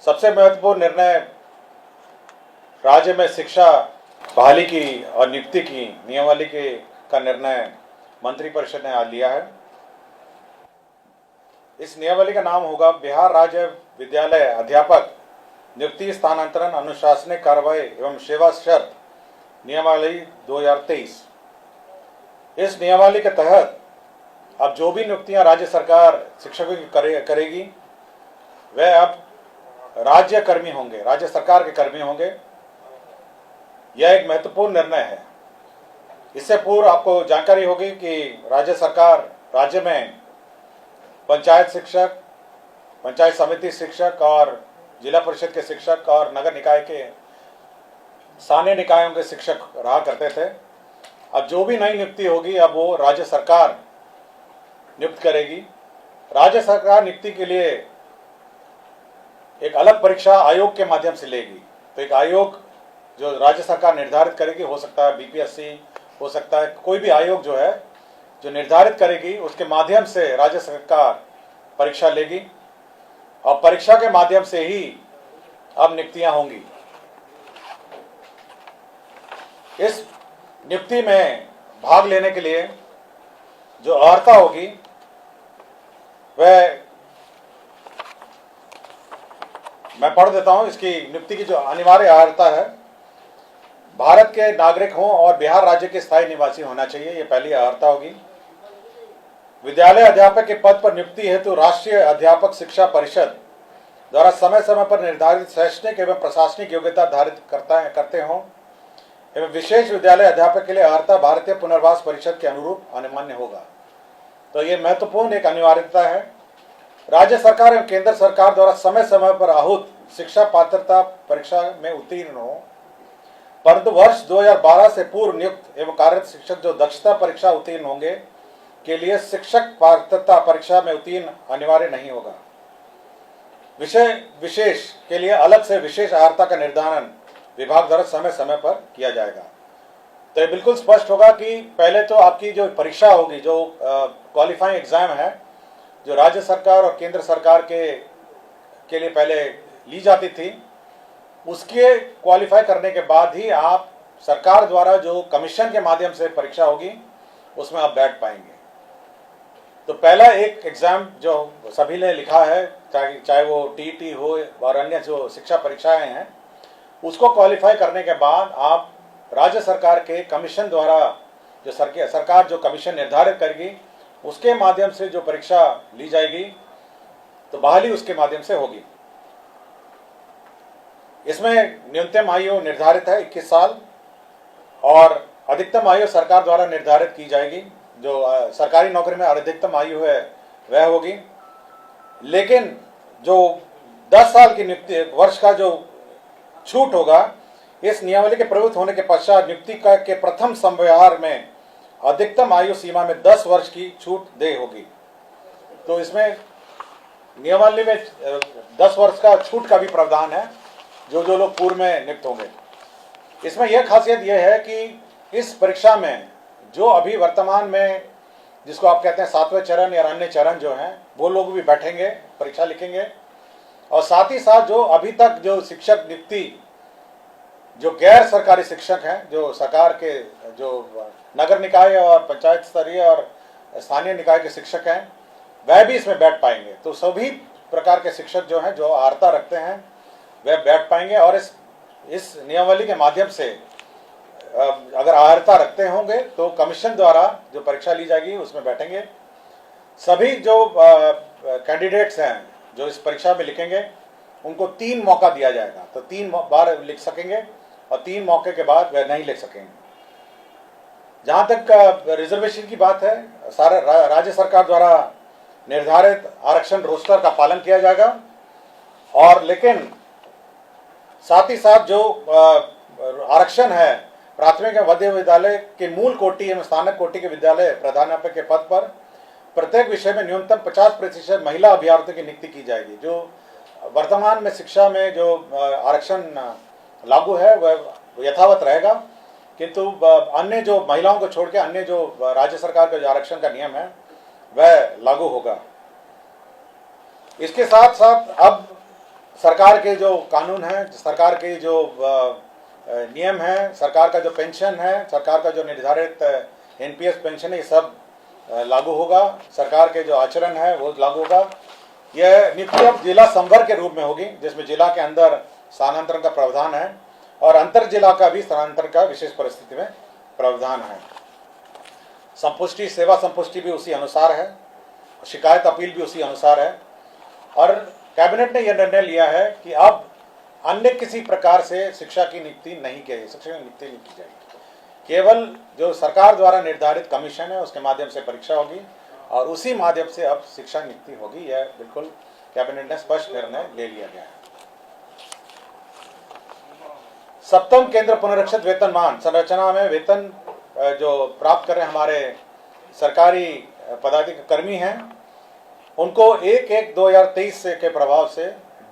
सबसे महत्वपूर्ण निर्णय राज्य में शिक्षा बहाली की और नियुक्ति की नियमावली का निर्णय मंत्रिपरिषद ने आज लिया है। इस नियमावली का नाम होगा बिहार राज्य विद्यालय अध्यापक नियुक्ति स्थानांतरण अनुशासनिक कार्रवाई एवं सेवा शर्त नियमावली 2023। इस नियमावली के तहत अब जो भी नियुक्तियां राज्य सरकार शिक्षकों की करेगी वह अब राज्य कर्मी होंगे, राज्य सरकार के कर्मी होंगे। यह एक महत्वपूर्ण निर्णय है। इससे पूर्व आपको जानकारी होगी कि राज्य सरकार राज्य में पंचायत शिक्षक, पंचायत समिति शिक्षक और जिला परिषद के शिक्षक और नगर निकाय के स्थानीय निकायों के शिक्षक रहा करते थे। अब जो भी नई नियुक्ति होगी अब वो राज्य सरकार नियुक्त करेगी। राज्य सरकार नियुक्ति के लिए एक अलग परीक्षा आयोग के माध्यम से लेगी। तो एक आयोग जो राज्य सरकार निर्धारित करेगी, हो सकता है बीपीएससी, हो सकता है कोई भी आयोग जो है जो निर्धारित करेगी, उसके माध्यम से राज्य सरकार परीक्षा लेगी और परीक्षा के माध्यम से ही अब नियुक्तियां होंगी। इस नियुक्ति में भाग लेने के लिए जो अर्हता होगी वह मैं पढ़ देता हूं। इसकी नियुक्ति की जो अनिवार्य अर्हता है, भारत के नागरिक हों और बिहार राज्य के स्थायी निवासी होना चाहिए, ये पहली अर्हता होगी। विद्यालय अध्यापक के पद पर नियुक्ति हेतु राष्ट्रीय अध्यापक शिक्षा परिषद द्वारा समय समय पर निर्धारित शैक्षणिक एवं प्रशासनिक योग्यता धारित करते हों एवं विशेष विद्यालय अध्यापक के लिए अर्हता भारतीय पुनर्वास परिषद के अनुरूप अनिवार्य होगा। तो ये महत्वपूर्ण एक अनिवार्यता है। राज्य सरकार एवं केंद्र सरकार द्वारा समय समय पर आहूत शिक्षा पात्रता परीक्षा में उत्तीर्ण हो, परंतु वर्ष 2012 से पूर्व नियुक्त एवं कार्यरत शिक्षक जो दक्षता परीक्षा उत्तीर्ण होंगे के लिए शिक्षक पात्रता परीक्षा में उत्तीर्ण अनिवार्य नहीं होगा। विषय विशेष के लिए अलग से विशेष अर्हता का निर्धारण विभाग द्वारा समय समय पर किया जाएगा। तो ये बिल्कुल स्पष्ट होगा कि पहले तो आपकी जो परीक्षा होगी, जो क्वालिफाइंग एग्जाम है, जो राज्य सरकार और केंद्र सरकार के लिए पहले ली जाती थी, उसके क्वालिफाई करने के बाद ही आप सरकार द्वारा जो कमीशन के माध्यम से परीक्षा होगी उसमें आप बैठ पाएंगे। तो पहला एक एग्जाम जो सभी ने लिखा है, चाहे वो टीईटी हो और अन्य जो शिक्षा परीक्षाएं हैं, उसको क्वालिफाई करने के बाद आप राज्य सरकार के कमीशन द्वारा जो सरकार जो कमीशन निर्धारित करेगी उसके माध्यम से जो परीक्षा ली जाएगी तो बहाली उसके माध्यम से होगी। इसमें न्यूनतम आयु निर्धारित है 21 साल और अधिकतम आयु सरकार द्वारा निर्धारित की जाएगी। जो सरकारी नौकरी में अधिकतम आयु है वह होगी, लेकिन जो 10 साल की नियुक्ति वर्ष का जो छूट होगा, इस नियमावली के प्रवृत्त होने के पश्चात नियुक्ति के प्रथम संव्यवहार में अधिकतम आयु सीमा में 10 वर्ष की छूट दे होगी। तो इसमें नियमावली में 10 वर्ष का छूट का भी प्रावधान है जो लोग पूर्व में नियुक्त होंगे। इसमें यह खासियत यह है कि इस परीक्षा में जो अभी वर्तमान में जिसको आप कहते हैं 7वें चरण या अन्य चरण जो हैं, वो लोग भी बैठेंगे, परीक्षा लिखेंगे। और साथ ही साथ जो अभी तक जो शिक्षक नियुक्ति जो गैर सरकारी शिक्षक हैं, जो सरकार के जो नगर निकाय और पंचायत स्तरीय और स्थानीय निकाय के शिक्षक हैं, वह भी इसमें बैठ पाएंगे। तो सभी प्रकार के शिक्षक जो हैं, जो अर्हता रखते हैं, वह बैठ पाएंगे। और इस नियमावली के माध्यम से अगर अर्हता रखते होंगे तो कमीशन द्वारा जो परीक्षा ली जाएगी उसमें बैठेंगे। सभी जो कैंडिडेट्स हैं जो इस परीक्षा में लिखेंगे उनको 3 मौका दिया जाएगा। तो 3 बार लिख सकेंगे और 3 मौके के बाद वह नहीं लिख सकेंगे। जहां तक रिजर्वेशन की बात है, सारा राज्य सरकार द्वारा निर्धारित आरक्षण रोस्टर का पालन किया जाएगा। और लेकिन साथ ही साथ जो आरक्षण है प्राथमिक एवं मध्य विद्यालय के मूल कोटि एवं स्थानक कोटि के विद्यालय प्रधानाध्यापक के पद पर प्रत्येक विषय में न्यूनतम 50% महिला अभ्यर्थियों की नियुक्ति की जाएगी। जो वर्तमान में शिक्षा में जो आरक्षण लागू है वह यथावत रहेगा, किंतु अन्य जो महिलाओं को छोड़ के अन्य जो राज्य सरकार का जो आरक्षण का नियम है वह लागू होगा। इसके साथ साथ अब सरकार के जो कानून हैं, सरकार के जो नियम हैं, सरकार का जो पेंशन है, सरकार का जो निर्धारित एनपीएस पेंशन है, ये सब लागू होगा। सरकार के जो आचरण है वो लागू होगा। यह नीति अब जिला संवर्ग के रूप में होगी, जिसमें जिला के अंदर स्थानांतरण का प्रावधान है और अंतर जिला का भी स्थानांतरण का विशेष परिस्थिति में प्रावधान है। संपुष्टि, सेवा संपुष्टि भी उसी अनुसार है, शिकायत अपील भी उसी अनुसार है। और कैबिनेट ने यह निर्णय लिया है कि अब अन्य किसी प्रकार से शिक्षा की नियुक्ति नहीं की जाएगी, शिक्षक की नियुक्ति नहीं की जाएगी। केवल जो सरकार द्वारा निर्धारित कमीशन है उसके माध्यम से परीक्षा होगी और उसी माध्यम से अब शिक्षा नियुक्ति होगी। यह बिल्कुल कैबिनेट ने स्पष्ट निर्णय ले लिया गया है। सप्तम केंद्र पुनरीक्षित वेतनमान संरचना में वेतन जो प्राप्त कर रहे हमारे सरकारी पदाधिकारी कर्मी हैं, उनको 1/1/2023 से के प्रभाव से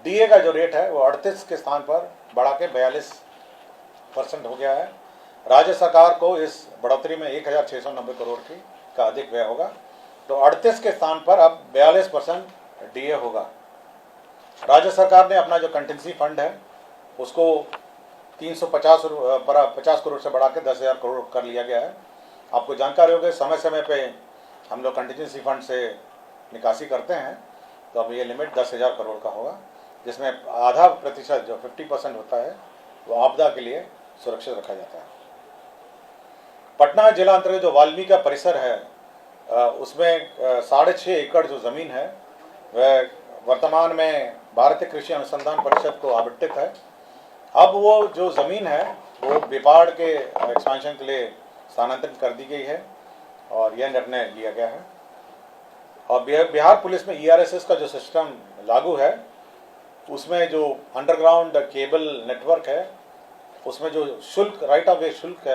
डीए का जो रेट है वो 38 के स्थान पर बढ़ा के 42% हो गया है। राज्य सरकार को इस बढ़ोतरी में 1690 करोड़ का अधिक व्यय होगा, तो 38 के स्थान पर अब 42% डीए होगा। राज्य सरकार ने अपना जो कंटिजेंसी फंड है उसको 350 करोड़ से बढ़ा के 10,000 करोड़ कर लिया गया है। आपको जानकारी होगी, समय समय पे हम लोग कंटिजेंसी फंड से निकासी करते हैं, तो अब ये लिमिट 10,000 करोड़ का होगा, जिसमें आधा प्रतिशत जो 50% होता है वो आपदा के लिए सुरक्षित रखा जाता है। पटना जिला अंतर्गत जो वाल्मीकि का परिसर है उसमें 6.5 एकड़ जो ज़मीन है वह वर्तमान में भारतीय कृषि अनुसंधान परिषद को आवंटित है। अब वो जो ज़मीन है वो बिपाड़ के एक्सपेंशन के लिए स्थानांतरित कर दी गई है और यह निर्णय लिया गया है। और बिहार पुलिस में ईआरएसएस का जो सिस्टम लागू है उसमें जो अंडरग्राउंड केबल नेटवर्क है उसमें जो शुल्क, राइट ऑफ वे शुल्क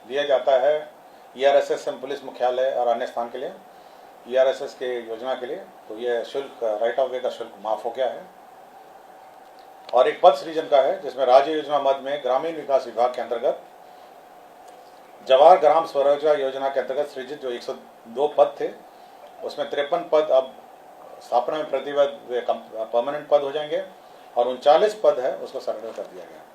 दिया जाता है ईआरएसएस पुलिस मुख्यालय और अन्य स्थान के लिए, ईआरएसएस के योजना के लिए, तो यह शुल्क, राइट ऑफ वे का शुल्क माफ़ हो गया है। और एक पद सृजन का है जिसमें राज्य योजना मद में ग्रामीण विकास विभाग के अंतर्गत जवाहर ग्राम स्वरोजगार योजना के अंतर्गत सृजित जो 102 पद थे उसमें 53 पद अब स्थापना में प्रतिबद्ध परमानेंट पद हो जाएंगे और 39 पद है उसको सरेंडर कर दिया गया।